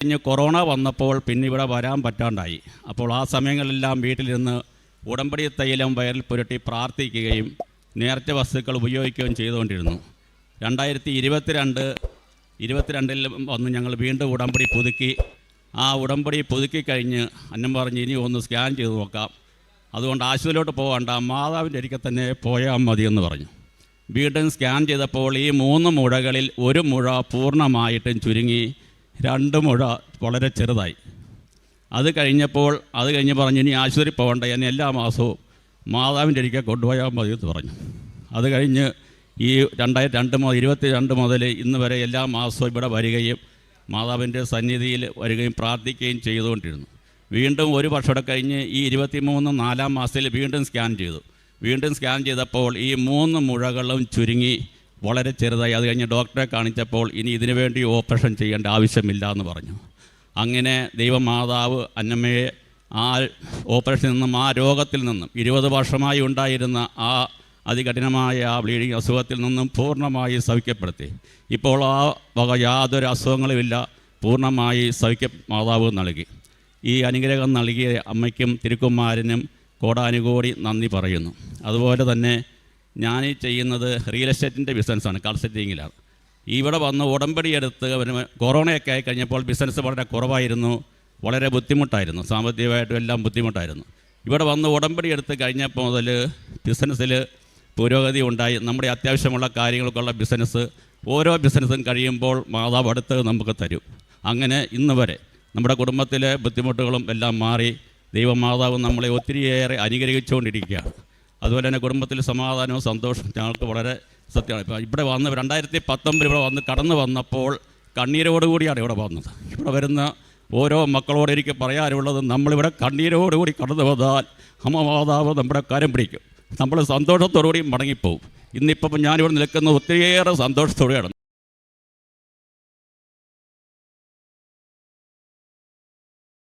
കഴിഞ്ഞ് കൊറോണ വന്നപ്പോൾ പിന്നെ ഇവിടെ വരാൻ പറ്റാണ്ടായി. അപ്പോൾ ആ സമയങ്ങളെല്ലാം വീട്ടിലിരുന്ന് ഉടമ്പടി തൈലം വയറിൽ പുരട്ടി പ്രാർത്ഥിക്കുകയും നേർച്ച വസ്തുക്കൾ ഉപയോഗിക്കുകയും ചെയ്തുകൊണ്ടിരുന്നു. 2022 വന്ന് ഞങ്ങൾ വീണ്ടും ഉടമ്പടി പുതുക്കി. ആ ഉടമ്പടി പുതുക്കി കഴിഞ്ഞ് അന്നം പറഞ്ഞ് ഇനി ഒന്ന് സ്കാൻ ചെയ്ത് നോക്കാം, അതുകൊണ്ട് ആശുപത്രിയിലോട്ട് പോകണ്ട, മാതാവിൻ്റെ ഒരിക്കൽ തന്നെ പോയാൽ മതിയെന്ന് പറഞ്ഞു. വീണ്ടും സ്കാൻ ചെയ്തപ്പോൾ ഈ 3 മുഴകളിൽ 1 മുഴ പൂർണ്ണമായിട്ടും ചുരുങ്ങി, 2 മുഴ വളരെ ചെറുതായി. അത് കഴിഞ്ഞ് പറഞ്ഞ് ഇനി ആശുപത്രി പോകണ്ട, എന്നെ എല്ലാ മാസവും മാതാവിൻ്റെ ഒരിക്കൽ കൊണ്ടുപോയാൽ മതി എന്ന് പറഞ്ഞു. അത് കഴിഞ്ഞ് ഈ 2022 മുതൽ ഇന്ന് വരെ എല്ലാ മാസവും ഇവിടെ വരികയും മാതാവിൻ്റെ സന്നിധിയിൽ വരികയും പ്രാർത്ഥിക്കുകയും ചെയ്തുകൊണ്ടിരുന്നു. വീണ്ടും 1 വർഷം കഴിഞ്ഞ് ഈ 23 4 മാസത്തിൽ വീണ്ടും സ്കാൻ ചെയ്തു. വീണ്ടും സ്കാൻ ചെയ്തപ്പോൾ ഈ 3 മുഴകളും ചുരുങ്ങി വളരെ ചെറുതായി. അത് കഴിഞ്ഞ് ഡോക്ടറെ കാണിച്ചപ്പോൾ ഇനി ഇതിനു വേണ്ടി ഓപ്പറേഷൻ ചെയ്യേണ്ട ആവശ്യമില്ല എന്ന് പറഞ്ഞു. അങ്ങനെ ദൈവമാതാവ് അന്നമ്മയെ ആ ഓപ്പറേഷനിൽ നിന്നും, ആ രോഗത്തിൽ നിന്നും, 20 വർഷമായി ഉണ്ടായിരുന്ന ആ അതികഠിനമായ ആ ബ്ലീഡിങ് അസുഖത്തിൽ നിന്നും പൂർണ്ണമായി സൗഖ്യപ്പെടുത്തി. ഇപ്പോൾ ആ വക യാതൊരു അസുഖങ്ങളുമില്ല, പൂർണ്ണമായി മാതാവ് നൽകി. ഈ അനുഗ്രഹം നൽകിയ അമ്മയ്ക്കും തിരുക്കുമാരനും കോടാനുകോടി നന്ദി പറയുന്നു. അതുപോലെ തന്നെ ഞാൻ ചെയ്യുന്നത് റിയൽ എസ്റ്റേറ്റിൻ്റെ ബിസിനസ്സാണ്, കാർ സെറ്റിങ്ങിലാണ്. ഇവിടെ വന്ന് ഉടമ്പടി എടുത്ത് കൊറോണയൊക്കെ ആയി കഴിഞ്ഞപ്പോൾ ബിസിനസ് വളരെ കുറവായിരുന്നു, വളരെ ബുദ്ധിമുട്ടായിരുന്നു, സാമ്പത്തികമായിട്ടും എല്ലാം ബുദ്ധിമുട്ടായിരുന്നു. ഇവിടെ വന്ന് ഉടമ്പടി എടുത്ത് കഴിഞ്ഞപ്പോൾ മുതൽ ബിസിനസ്സിൽ പുരോഗതി ഉണ്ടായി. നമ്മുടെ അത്യാവശ്യമുള്ള കാര്യങ്ങൾക്കുള്ള ബിസിനസ്, ഓരോ ബിസിനസ്സും കഴിയുമ്പോൾ മാതാവ് അടുത്ത് നമുക്ക് തരും. അങ്ങനെ ഇന്ന് വരെ നമ്മുടെ കുടുംബത്തിലെ ബുദ്ധിമുട്ടുകളും എല്ലാം മാറി ദൈവമാതാവ് നമ്മളെ ഒത്തിരിയേറെ അനുഗ്രഹിച്ചുകൊണ്ടിരിക്കുകയാണ്. അതുപോലെ തന്നെ കുടുംബത്തിൽ സമാധാനവും സന്തോഷവും ഞങ്ങൾക്ക് വളരെ സത്യമാണ്. ഇപ്പോൾ ഇവിടെ വന്ന് 2019 ഇവിടെ വന്ന് കടന്നു വന്നപ്പോൾ കണ്ണീരോടുകൂടിയാണ് ഇവിടെ വന്നത്. ഇവിടെ വരുന്ന ഓരോ മക്കളോട് എനിക്ക് പറയാനുള്ളത്, നമ്മളിവിടെ കണ്ണീരോടുകൂടി കടന്നു വന്നാൽ അമ്മ മാതാവ് നമ്മുടെ കരം പിടിക്കും, നമ്മൾ സന്തോഷത്തോടുകൂടി മടങ്ങിപ്പോവും. ഇന്നിപ്പം ഞാനിവിടെ നിൽക്കുന്ന ഒത്തിരിയേറെ സന്തോഷത്തോടെയാണ്.